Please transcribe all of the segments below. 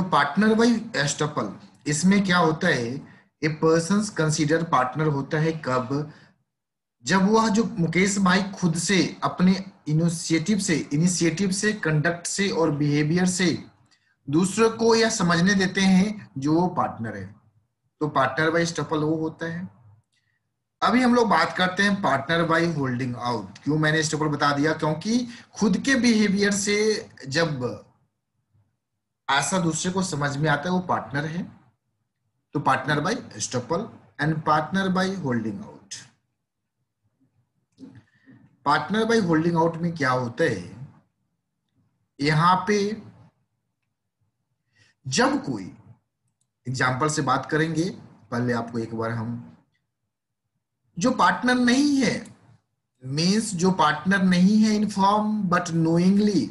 तो partner by एस्टपल, इसमें क्या होता है, ए पर्सन कंसीडर पार्टनर होता है कब, जब वह जो मुकेश भाई खुद से अपने इनिशिएटिव से कंडक्ट से और बिहेवियर से दूसरों को यह समझने देते हैं जो वो पार्टनर है। तो पार्टनर बाई एस्टपल वो होता है। अभी हम लोग बात करते हैं पार्टनर बाई होल्डिंग आउट। क्यों मैंने एस्टपल बता दिया, क्योंकि खुद के बिहेवियर से जब ऐसा दूसरे को समझ में आता है वो पार्टनर है। तो partner by estoppel and partner by holding out. Partner by holding out में क्या होता है, यहां पे जब कोई एग्जाम्पल से बात करेंगे, पहले आपको एक बार हम जो पार्टनर नहीं है मीन्स जो पार्टनर नहीं है in form but knowingly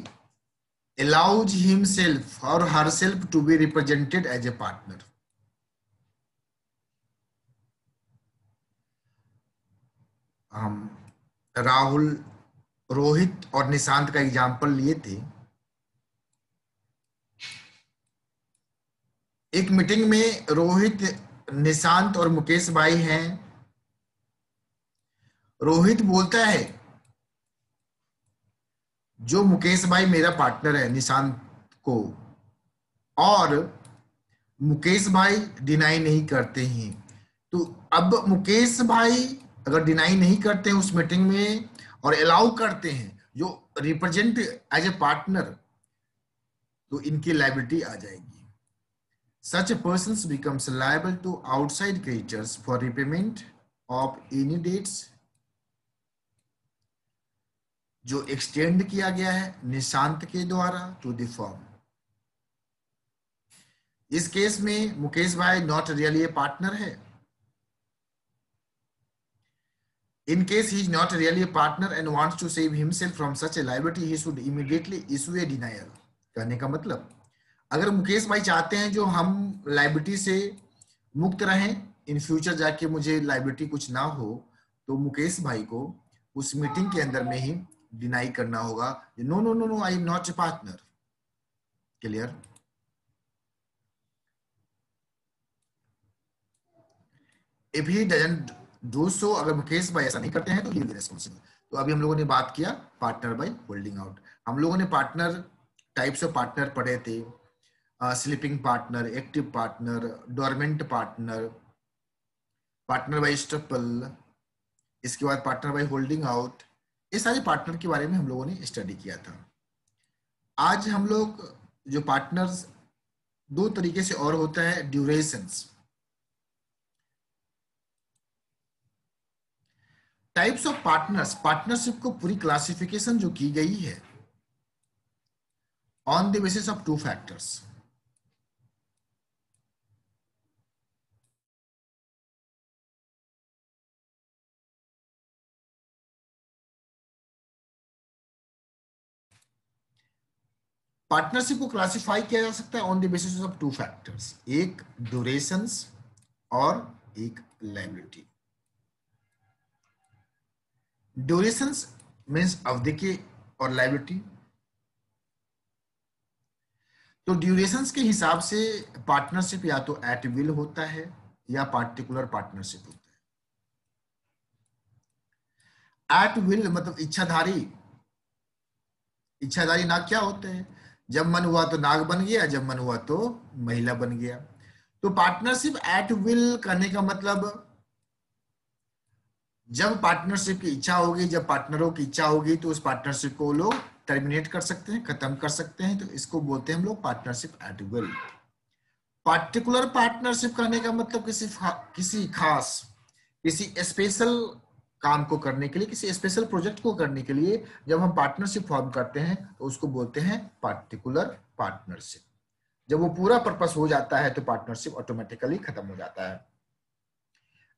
allows himself or herself to be represented as a partner। हम राहुल, रोहित और निशांत का एग्जाम्पल लिए थे। एक मीटिंग में रोहित, निशांत और मुकेश भाई हैं। रोहित बोलता है जो मुकेश भाई मेरा पार्टनर है निशांत को, और मुकेश भाई डिनाई नहीं करते हैं। तो अब मुकेश भाई अगर डिनाई नहीं करते हैं उस मीटिंग में और अलाउ करते हैं जो रिप्रेजेंट एज ए पार्टनर, तो इनकी लायबिलिटी आ जाएगी। Such a person becomes liable to outside creditors for repayment of any debts जो एक्सटेंड किया गया है निशांत के द्वारा टू द फर्म। इस केस में Mukesh bhai not really a partner है। In case he is not really a partner and wants to save himself from such a liability, he should immediately issue a denial। कहने का मतलब, अगर मुकेश भाई चाहते हैं जो हम लाइबिलिटी से मुक्त रहें, इन फ्यूचर जाके मुझे लाइबिलिटी कुछ ना हो, तो मुकेश भाई को उस मीटिंग के अंदर में ही डिनाई करना होगा, no no no no I am not a partner. Clear? If he doesn't do so, अगर मुकेश भाई ऐसा नहीं करते हैं तो ही विल बी रिस्पांसिबल। तो अभी हम लोगों ने बात किया पार्टनर बाय होल्डिंग आउट। हम लोगों ने पार्टनर टाइप्स ऑफ पार्टनर पढ़े थे, sleeping partner, active partner, dormant partner, partner by estoppel, इसके बाद पार्टनर बाय होल्डिंग आउट। ये सारे पार्टनर के बारे में हम लोगों ने स्टडी किया था। आज हम लोग जो पार्टनर्स दो तरीके से और होता है, durations, types of partners. Partnership को पूरी क्लासिफिकेशन जो की गई है on the basis of two factors. Partnership को क्लासिफाई किया जा सकता है on the basis of two factors, एक ड्यूरेशंस और एक लायबिलिटी। ड्यूरेशंस मीन्स अवधि के, और लायबिलिटी, तो ड्यूरेशंस के हिसाब से पार्टनरशिप या तो एट विल होता है या पार्टिकुलर पार्टनरशिप होता है। एट विल मतलब इच्छाधारी। इच्छाधारी नाग क्या होते हैं, जब मन हुआ तो नाग बन गया, जब मन हुआ तो महिला बन गया। तो पार्टनरशिप एट विल करने का मतलब जब पार्टनरशिप की इच्छा होगी, जब पार्टनरों की इच्छा होगी तो उस पार्टनरशिप को लोग टर्मिनेट कर सकते हैं, खत्म कर सकते हैं। तो इसको बोलते हैं हम लोग partnership at will. Particular partnership करने का मतलब किसी खास, किसी स्पेशल काम को करने के लिए, किसी स्पेशल प्रोजेक्ट को करने के लिए जब हम पार्टनरशिप फॉर्म करते हैं तो उसको बोलते हैं पार्टिकुलर पार्टनरशिप। जब वो पूरा पर्पस हो जाता है तो पार्टनरशिप ऑटोमेटिकली खत्म हो जाता है।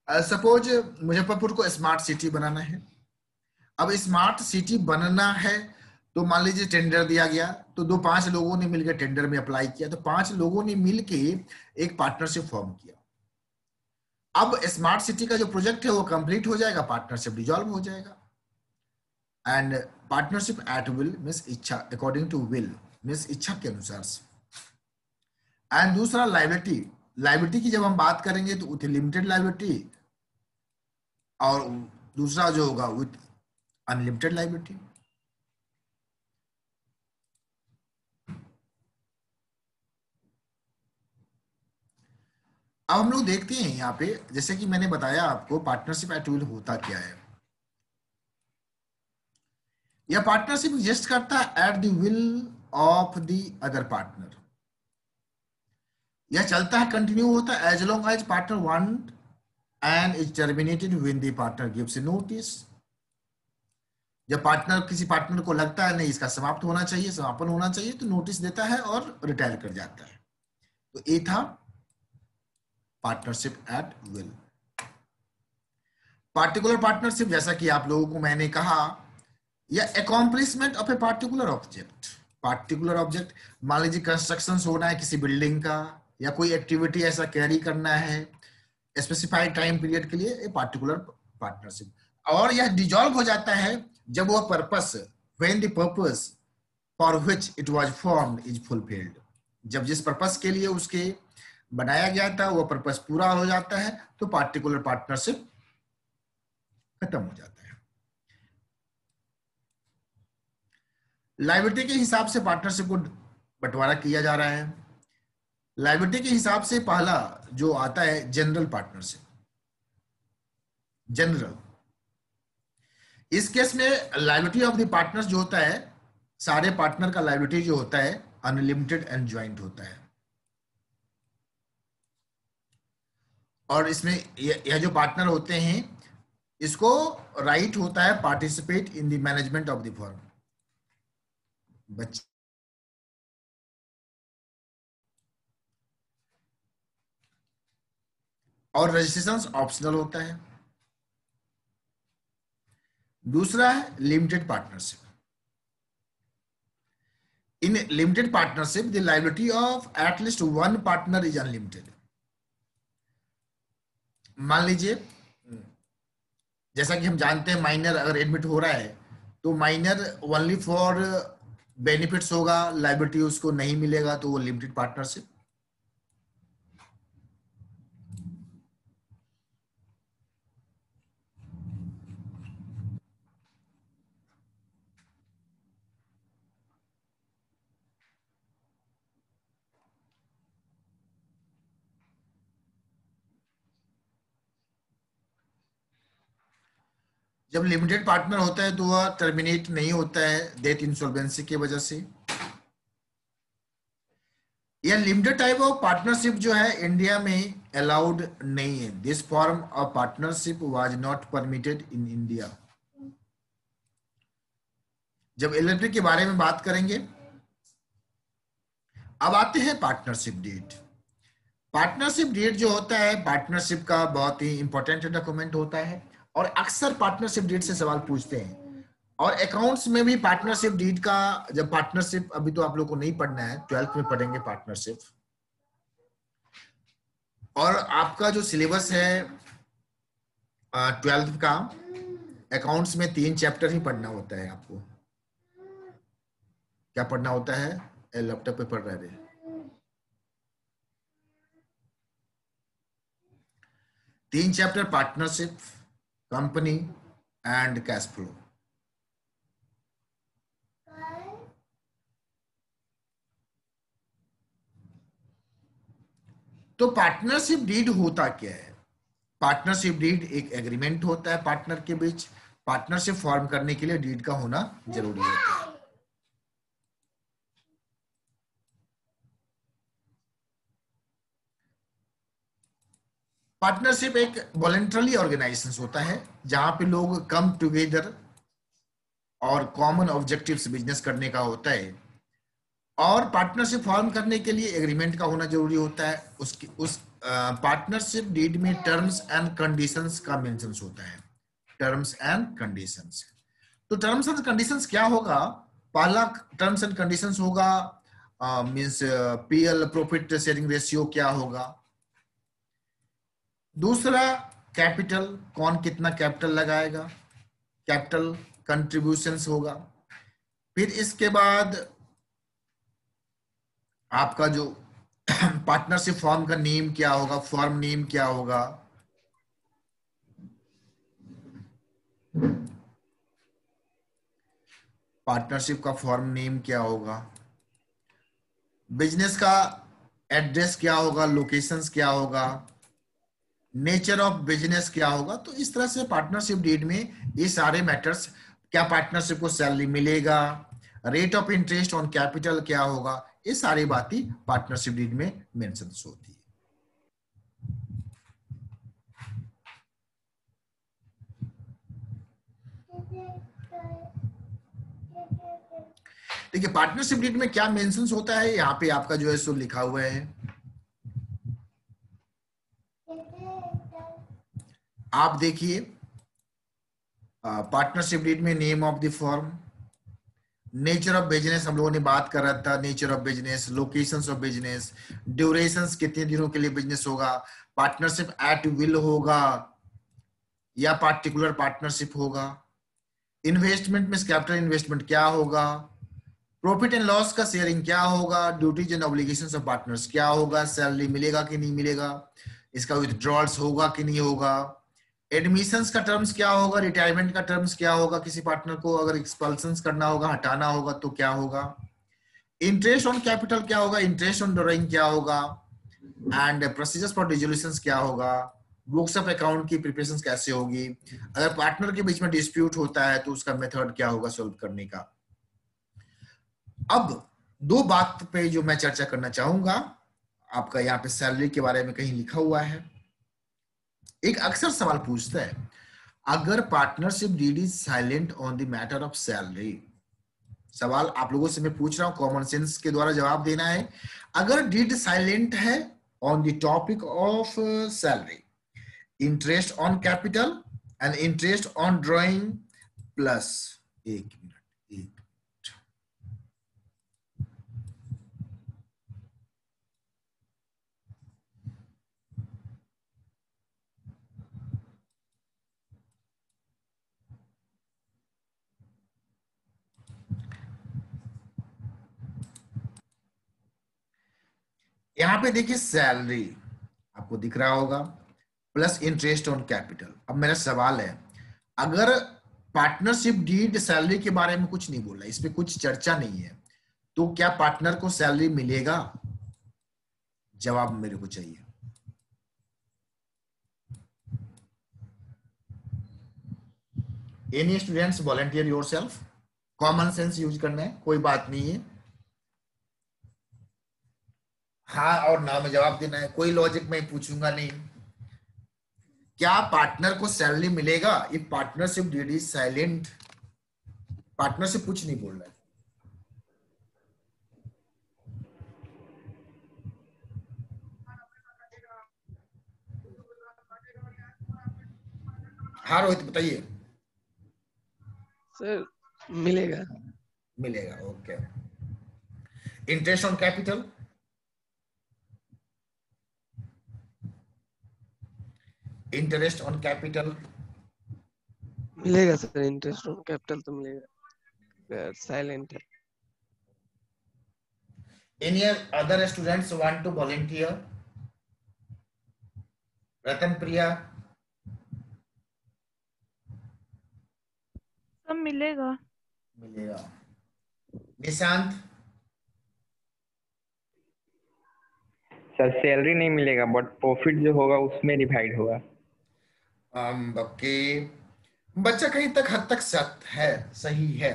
सपोज मुजफ्फरपुर को स्मार्ट सिटी बनाना है। अब स्मार्ट सिटी बनना है तो मान लीजिए टेंडर दिया गया, तो दो पांच लोगों ने मिलकर टेंडर में अप्लाई किया, तो पांच लोगों ने मिलकर एक पार्टनरशिप फॉर्म किया। अब स्मार्ट सिटी का जो प्रोजेक्ट है वो कंप्लीट हो जाएगा, पार्टनरशिप डिसॉल्व हो जाएगा। And partnership at will means इच्छा, अकॉर्डिंग टू विल मीन्स इच्छा के अनुसार। एंड दूसरा लायबिलिटी, लायबिलिटी की जब हम बात करेंगे तो विथ लिमिटेड लायबिलिटी, और दूसरा जो होगा विथ अनलिमिटेड लायबिलिटी। अब हम लोग देखते हैं यहाँ पे, जैसे कि मैंने बताया आपको पार्टनरशिप एट विल होता क्या है। यह पार्टनरशिप एग्जिस्ट करता है at the will of the other partner. यह चलता है, कंटिन्यू होता है as long as partner want and is terminated when the partner gives notice. जब पार्टनर, किसी पार्टनर को लगता है नहीं इसका समाप्त होना चाहिए, समापन होना चाहिए, तो नोटिस देता है और रिटायर कर जाता है। तो ये था partnership at will. Particular partnership, जैसा कि आप लोगों को मैंने कहा, या accomplishment of a particular object. Particular object, मान लीजिए कंस्ट्रक्शन होना है किसी बिल्डिंग का, या कोई एक्टिविटी ऐसा कैरी करना है स्पेसिफाइड टाइम पीरियड के लिए, ए पार्टिकुलर पार्टनरशिप। और यह डिजॉल्व हो जाता है जब वह purpose, when the purpose for which it was formed is fulfilled. जब जिस पर्पस के लिए उसके बनाया गया था वो पर्पस पूरा हो जाता है, तो पार्टिकुलर पार्टनरशिप खत्म हो जाता है। लायबिलिटी के हिसाब से पार्टनरशिप को बंटवारा किया जा रहा है। लायबिलिटी के हिसाब से पहला जो आता है जनरल पार्टनरशिप। जनरल, इस केस में लायबिलिटी ऑफ द पार्टनर्स जो होता है, सारे पार्टनर का लायबिलिटी जो होता है अनलिमिटेड एंड ज्वाइंट होता है। और इसमें यह जो पार्टनर होते हैं इसको राइट होता है participate in the management of the firm. और रजिस्ट्रेशन ऑप्शनल होता है। दूसरा है limited partnership. In limited partnership the liability of at least one partner is unlimited. मान लीजिए, जैसा कि हम जानते हैं माइनर अगर एडमिट हो रहा है तो माइनर ओनली फॉर बेनिफिट्स होगा, लायबिलिटी उसको नहीं मिलेगा, तो वो लिमिटेड पार्टनरशिप। जब लिमिटेड पार्टनर होता है तो वह टर्मिनेट नहीं होता है डेट इंसॉल्वेंसी की वजह से। यह लिमिटेड टाइप ऑफ पार्टनरशिप जो है इंडिया में अलाउड नहीं है। This form of partnership was not permitted in India. जब एलएलपी के बारे में बात करेंगे, अब आते हैं पार्टनरशिप डीड। पार्टनरशिप डीड जो होता है पार्टनरशिप का बहुत ही इंपॉर्टेंट डॉक्यूमेंट होता है, और अक्सर पार्टनरशिप डीड से सवाल पूछते हैं। और अकाउंट्स में भी पार्टनरशिप डीड का, जब पार्टनरशिप, अभी तो आप लोग को नहीं पढ़ना है, 12th में पढ़ेंगे पार्टनरशिप। और आपका जो सिलेबस है 12th का, अकाउंट्स में 3 चैप्टर ही पढ़ना होता है आपको। क्या पढ़ना होता है? लैपटॉप पे पढ़ रहे थे। 3 chapter, partnership, company and cash flow. तो पार्टनरशिप डीड होता क्या है? पार्टनरशिप डीड एक एग्रीमेंट होता है पार्टनर के बीच। पार्टनरशिप फॉर्म करने के लिए डीड का होना जरूरी होता है। पार्टनरशिप एक वॉलंटरी ऑर्गेनाइजेशन होता है जहां पे लोग कम टुगेदर और कॉमन ऑब्जेक्टिव्स बिजनेस करने का होता है। और पार्टनरशिप फॉर्म करने के लिए एग्रीमेंट का होना जरूरी होता है। उस पार्टनरशिप डीड में टर्म्स एंड कंडीशंस का मेंशन होता है। Terms and conditions. तो टर्म्स एंड कंडीशंस क्या होगा? पहला टर्म्स एंड कंडीशंस होगा means PL, profit sharing ratio क्या होगा। दूसरा कैपिटल, कौन कितना कैपिटल लगाएगा, कैपिटल कंट्रीब्यूशंस होगा। फिर इसके बाद आपका जो पार्टनरशिप फॉर्म का नेम क्या होगा, फॉर्म नेम क्या होगा? पार्टनरशिप का फॉर्म नेम क्या होगा? बिजनेस का एड्रेस क्या होगा, लोकेशंस क्या होगा, नेचर ऑफ बिजनेस क्या होगा? तो इस तरह से पार्टनरशिप डीड में ये सारे मैटर्स, क्या पार्टनरशिप को सैलरी मिलेगा, rate of interest on capital क्या होगा, ये सारी बातें पार्टनरशिप डीड में मेंशन होती है। देखिए पार्टनरशिप डीड में क्या मेंशन होता है, यहाँ पे आपका जो है सो लिखा हुआ है, आप देखिए। पार्टनरशिप डीड में name of the firm, nature of business हम लोगों ने बात कर रहा था, nature of business, locations of business, durations कितने दिनों के लिए बिजनेस होगा, पार्टनरशिप एट विल होगा या पार्टिकुलर पार्टनरशिप होगा, इन्वेस्टमेंट में कैपिटल इन्वेस्टमेंट क्या होगा, प्रॉफिट एंड लॉस का शेयरिंग क्या होगा, duties and obligations of partners क्या होगा, सैलरी मिलेगा कि नहीं मिलेगा, इसका विथड्रॉल्स होगा कि नहीं होगा, एडमिशंस का टर्म्स क्या होगा, रिटायरमेंट का टर्म्स क्या होगा, किसी पार्टनर को अगर एक्सपल्सन करना होगा, हटाना होगा तो क्या होगा, इंटरेस्ट ऑन कैपिटल क्या होगा, इंटरेस्ट ऑन डोरिंग क्या होगा, एंड प्रोसीजर्स फॉर डिसोल्यूशन क्या होगा, बुक्स ऑफ अकाउंट की प्रिपरेशन कैसे होगी, अगर पार्टनर के बीच में डिस्प्यूट होता है तो उसका मेथड क्या होगा सॉल्व करने का। अब दो बात पे जो मैं चर्चा करना चाहूंगा, आपका यहाँ पे सैलरी के बारे में कहीं लिखा हुआ है, एक अक्सर सवाल पूछता है, अगर partnership deed is silent on the matter of salary, सवाल आप लोगों से मैं पूछ रहा हूं, कॉमन सेंस के द्वारा जवाब देना है, अगर डीड साइलेंट है on the topic of salary, interest on capital and interest on drawing plus, एक मिनट एक, यहां पे देखिए सैलरी आपको दिख रहा होगा प्लस इंटरेस्ट ऑन कैपिटल। अब मेरा सवाल है, अगर पार्टनरशिप डीड सैलरी के बारे में कुछ नहीं बोला, इसमें कुछ चर्चा नहीं है, तो क्या पार्टनर को सैलरी मिलेगा? जवाब मेरे को चाहिए। Any students volunteer yourself, common sense use करना है, कोई बात नहीं है, हाँ और ना में जवाब देना है, कोई लॉजिक मैं पूछूंगा नहीं। क्या पार्टनर को सैलरी मिलेगा? If partnership deed is silent, partnership कुछ नहीं बोल रहा है। हाँ रोहित बताइए। सर मिलेगा। मिलेगा, okay. Interest on capital, interest on capital मिलेगा सर, इंटरेस्ट ऑन कैपिटल तो मिलेगा, साइलेंट है। Any other students want to volunteer? Ratan Priya? सब मिलेगा। मिलेगा। निशांत? सर सैलरी नहीं मिलेगा बट प्रॉफिट जो होगा उसमें डिवाइड होगा। ओके, बच्चा कहीं तक हद तक सत्य है, सही है।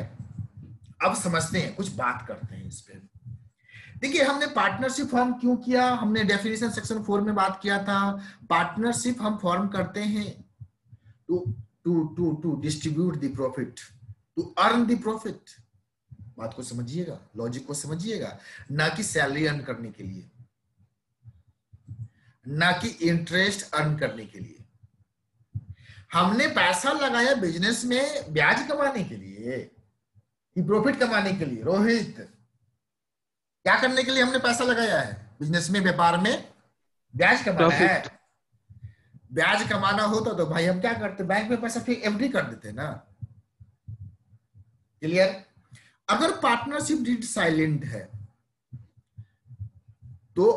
अब समझते हैं, कुछ बात करते हैं इस पे। देखिए हमने पार्टनरशिप फॉर्म क्यों किया, हमने डेफिनेशन सेक्शन 4 में बात किया था, पार्टनरशिप हम फॉर्म करते हैं to to to to distribute the profit, to earn the profit. बात को समझिएगा, लॉजिक को समझिएगा, ना कि सैलरी अर्न करने के लिए, ना कि इंटरेस्ट अर्न करने के लिए। हमने पैसा लगाया बिजनेस में ब्याज कमाने के लिए कि प्रॉफिट कमाने के लिए? रोहित, क्या करने के लिए हमने पैसा लगाया है बिजनेस में, व्यापार में? ब्याज कमाना है। ब्याज कमाना होता तो भाई हम क्या करते, बैंक में पैसा फिर एफडी कर देते ना। क्लियर? अगर पार्टनरशिप डीड साइलेंट है तो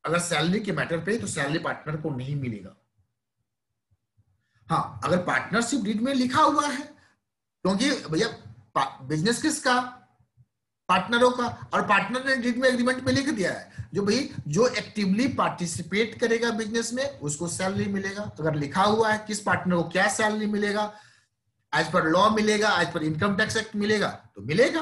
अगर सैलरी के मैटर पे तो सैलरी पार्टनर को नहीं मिलेगा। हाँ, अगर पार्टनरशिप डीड में लिखा हुआ है, क्योंकि भैया बिजनेस किसका, पार्टनरों का, और पार्टनर ने डीड में एग्रीमेंट में लिख दिया है जो भाई जो एक्टिवली पार्टिसिपेट करेगा बिजनेस में उसको सैलरी मिलेगा। अगर लिखा हुआ है किस पार्टनर को क्या सैलरी मिलेगा, एज पर लॉ मिलेगा, as per income tax act मिलेगा तो मिलेगा,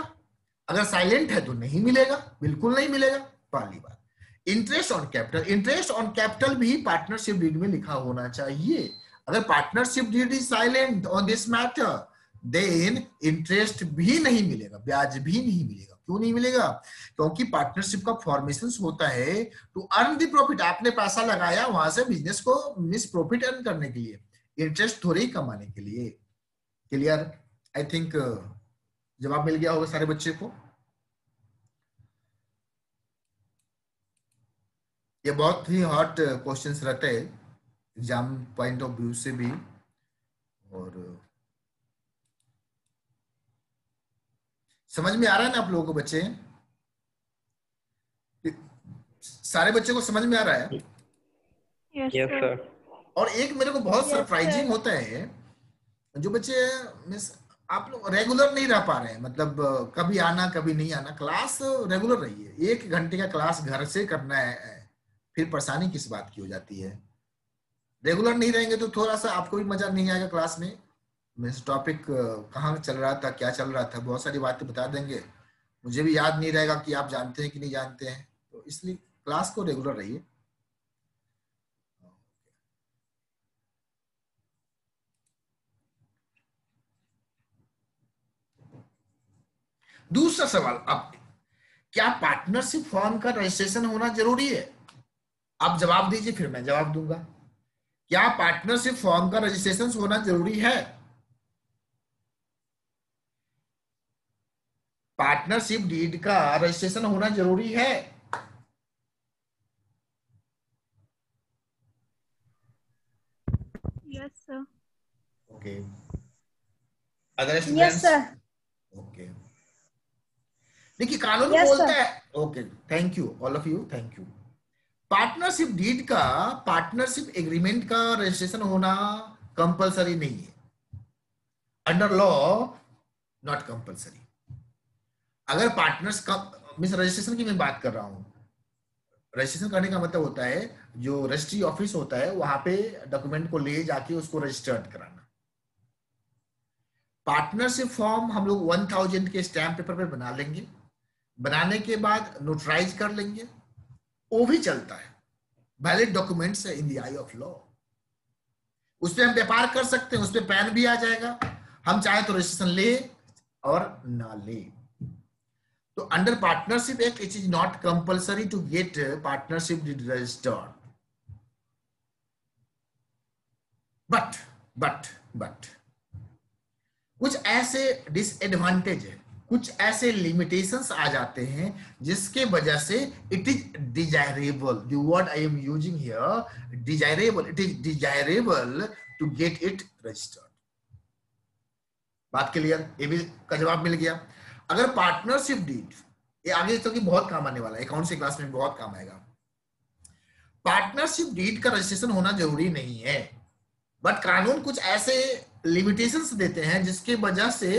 अगर साइलेंट है तो नहीं मिलेगा, बिल्कुल नहीं मिलेगा। पहली बात, interest on capital, interest on capital भी पार्टनरशिप डीड में लिखा होना चाहिए। अगर partnership deed is silent on this matter then interest भी नहीं मिलेगा, ब्याज भी नहीं मिलेगा। क्यों नहीं मिलेगा? क्योंकि पार्टनरशिप का फॉर्मेशन होता है टू अर्न द प्रॉफिट। आपने पैसा लगाया वहां से बिजनेस को मिस प्रॉफिट अर्न करने के लिए, इंटरेस्ट थोड़ी ही कमाने के लिए। क्लियर? आई थिंक जवाब मिल गया होगा सारे बच्चे को। ये बहुत ही हॉट क्वेश्चंस रहते हैं एग्जाम पॉइंट ऑफ व्यू से भी, और समझ में आ रहा है ना आप लोगों को बच्चे? सारे बच्चों को समझ में आ रहा है? Yes sir. और एक मेरे को बहुत Yes, सरप्राइजिंग sir. होता है, जो बच्चे मिस आप लोग रेगुलर नहीं रह पा रहे हैं, मतलब कभी आना कभी नहीं आना। क्लास रेगुलर रही है, 1 घंटे का क्लास घर से करना है, फिर परेशानी किस बात की हो जाती है। रेगुलर नहीं रहेंगे तो थोड़ा सा आपको भी मजा नहीं आएगा क्लास में। मीन्स टॉपिक कहाँ चल रहा था, क्या चल रहा था, बहुत सारी बातें बता देंगे, मुझे भी याद नहीं रहेगा कि आप जानते हैं कि नहीं जानते हैं। तो इसलिए क्लास को रेगुलर रहिए। दूसरा सवाल, अब क्या पार्टनरशिप फॉर्म का रजिस्ट्रेशन होना जरूरी है? आप जवाब दीजिए फिर मैं जवाब दूंगा। क्या पार्टनरशिप फॉर्म का रजिस्ट्रेशन होना जरूरी है? पार्टनरशिप डीड का रजिस्ट्रेशन होना जरूरी है? Yes, sir. Okay, other Yes, students? sir. Okay, देखिए कानून Yes, बोलता sir. है, okay thank you all of you, thank you. Partnership deed का, पार्टनरशिप एग्रीमेंट का रजिस्ट्रेशन होना कंपलसरी नहीं है, अंडर लॉ नॉट कंपलसरी। अगर पार्टनर्स का मीन्स रजिस्ट्रेशन की मैं बात कर रहा हूं, रजिस्ट्रेशन करने का मतलब होता है जो रजिस्ट्री ऑफिस होता है वहां पे डॉक्यूमेंट को ले जाके उसको रजिस्टर्ड कराना। पार्टनरशिप फॉर्म हम लोग 1000 के स्टैम्प पेपर पे बना लेंगे, बनाने के बाद नोटराइज कर लेंगे, वो भी चलता है, वैलिड डॉक्यूमेंट्स है in the I of law. उस पर हम व्यापार कर सकते हैं, उस पर पैन भी आ जाएगा, हम चाहे तो रजिस्ट्रेशन ले और ना ले। तो under partnership act it is not compulsory to get partnership deed registered, but कुछ ऐसे डिसएडवांटेज है, कुछ ऐसे लिमिटेशंस आ जाते हैं जिसके वजह से it is desirable, the word I am using here desirable, it is desirable to get it registered. बात क्लियर? ये भी का जवाब मिल गया। अगर पार्टनरशिप डीड, ये आगे तो कि बहुत काम आने वाला है, अकाउंट्स की क्लास में बहुत काम आएगा। पार्टनरशिप डीड का रजिस्ट्रेशन होना जरूरी नहीं है, बट कानून कुछ ऐसे लिमिटेशंस देते हैं जिसके वजह से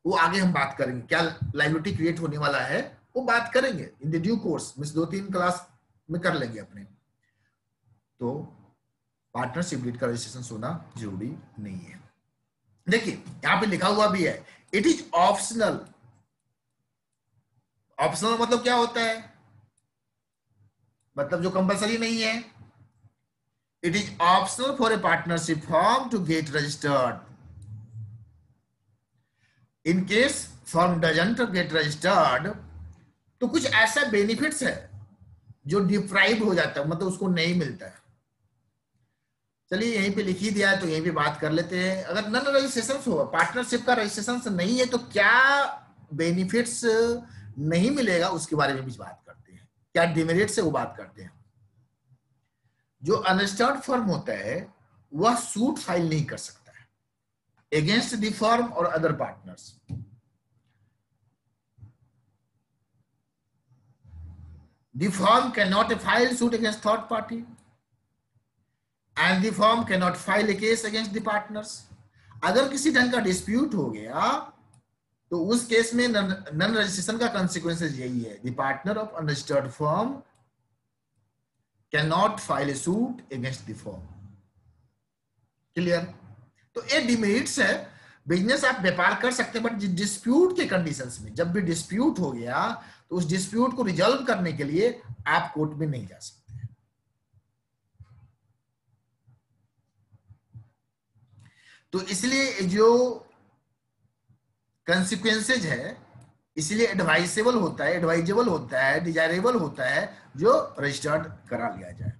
वो आगे हम बात करेंगे, क्या लायबिलिटी क्रिएट होने वाला है वो बात करेंगे in the due course, means 2-3 class में कर लेंगे अपने। तो पार्टनरशिप डीड का रजिस्ट्रेशन होना जरूरी नहीं है। देखिए यहां पे लिखा हुआ भी है इट इज ऑप्शनल। ऑप्शनल मतलब क्या होता है? मतलब जो कंपलसरी नहीं है। It is optional for a partnership form to get registered. In case form doesn't get registered तो कुछ ऐसा बेनिफिट्स है जो डिप्राइव हो जाता है, मतलब उसको नहीं मिलता है। चलिए यहीं पे लिख ही दिया है तो यहीं पे बात कर लेते हैं। अगर नन रजिस्ट्रेशन हो, पार्टनरशिप का रजिस्ट्रेशन नहीं है तो क्या बेनिफिट्स नहीं मिलेगा उसके बारे में भी बात करते हैं, क्या डिमेरिट से वो बात करते हैं। जो अनरजिस्टर्ड फर्म होता है वह सूट फाइल नहीं कर सकता है अगेंस्ट द फर्म और other partners. The firm cannot file suit against third party, and the firm cannot file a case against the partners. अगर किसी ढंग का डिस्प्यूट हो गया तो उस केस में नन रजिस्ट्रेशन का कॉन्सिक्वेंसेस यही है, the partner of unregistered firm can not file A suit against the firm. Clear? तो ये डिमेरिट्स है। बिजनेस आप व्यापार कर सकते हैं, बट डिस्प्यूट के कंडीशंस में, जब भी डिस्प्यूट हो गया तो उस डिस्प्यूट को रिजॉल्व करने के लिए आप कोर्ट में नहीं जा सकते। तो इसलिए जो कंसिक्वेंसेज है, इसलिए एडवाइजेबल होता है, डिजायरेबल होता है जो रजिस्टर्ड करा लिया जाए।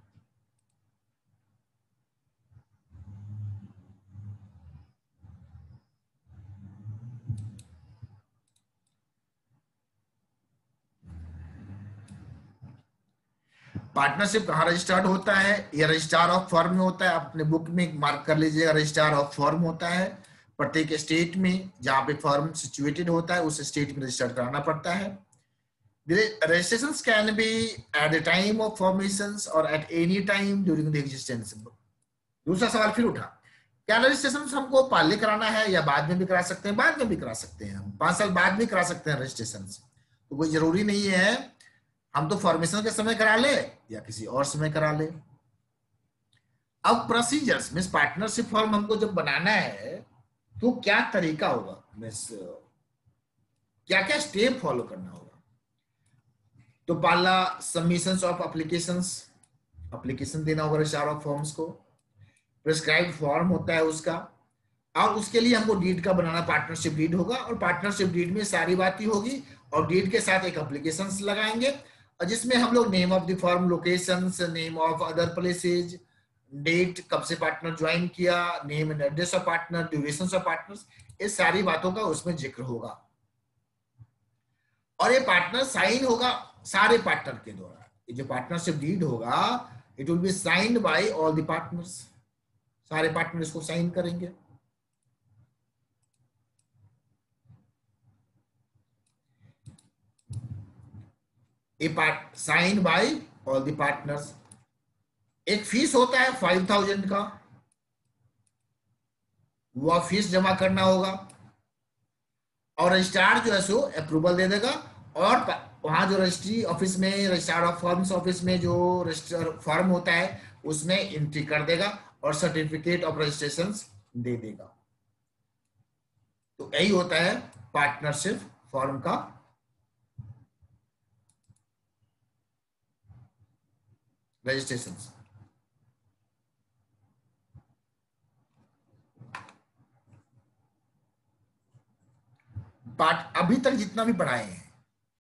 पार्टनरशिप कहाँ रजिस्टर्ड होता है? ये रजिस्ट्रार ऑफ फर्म में होता है। अपने बुक में मार्क कर लीजिएगा, रजिस्ट्रार ऑफ फर्म होता है। प्रत्येक स्टेट में जहां पे फर्म सिचुएटेड होता है उस स्टेट में रजिस्टर्ड कराना पड़ता है। Registrations can be at the time of formations or at any time during the existence. दूसरा सवाल फिर उठा, क्या रजिस्ट्रेशन हमको पहले कराना है या बाद में भी करा सकते हैं? बाद में भी करा सकते हैं, हम 5 साल बाद भी करा सकते हैं रजिस्ट्रेशन। तो कोई जरूरी नहीं है हम तो फॉर्मेशन के समय करा ले या किसी और समय करा ले। अब प्रोसीजर्स मींस पार्टनरशिप फॉर्म हमको जब बनाना है तो क्या तरीका होगा, मींस क्या क्या स्टेप फॉलो करना होगा। तो पहला सबमिशंस ऑफ एप्लीकेशन देना होगा रजिस्ट्रार ऑफ फॉर्म्स को। प्रिस्क्राइब्ड फॉर्म होता है उसका, और उसके लिए हमको डीड का बनाना, पार्टनरशिप डीड होगा और पार्टनरशिप डीड में सारी बातें होगी और डीड के साथ एक एप्लीकेशन लगाएंगे और जिसमें हम लोग name of the firm, locations, name of other places, date कब से पार्टनर ज्वाइन किया, name and address of partner, duration of partners, इस सारी बातों का उसमें जिक्र होगा। और ये पार्टनर साइन होगा सारे पार्टनर के द्वारा। ये जो पार्टनरशिप डीड होगा it will be signed by all the partners, सारे पार्टनर इसको साइन करेंगे। Signed by all the partners. एक फीस होता है 5000 का, वह फीस जमा करना होगा और रजिस्ट्रार जो है सो अप्रूवल दे देगा और वहां जो रजिस्ट्री ऑफिस में, रजिस्ट्रार ऑफ फर्म्स ऑफिस में जो रजिस्टर फॉर्म होता है उसमें एंट्री कर देगा और सर्टिफिकेट ऑफ रजिस्ट्रेशन दे देगा। तो यही होता है पार्टनरशिप फॉर्म का रजिस्ट्रेशन। पार्ट अभी तक जितना भी पढ़ाए हैं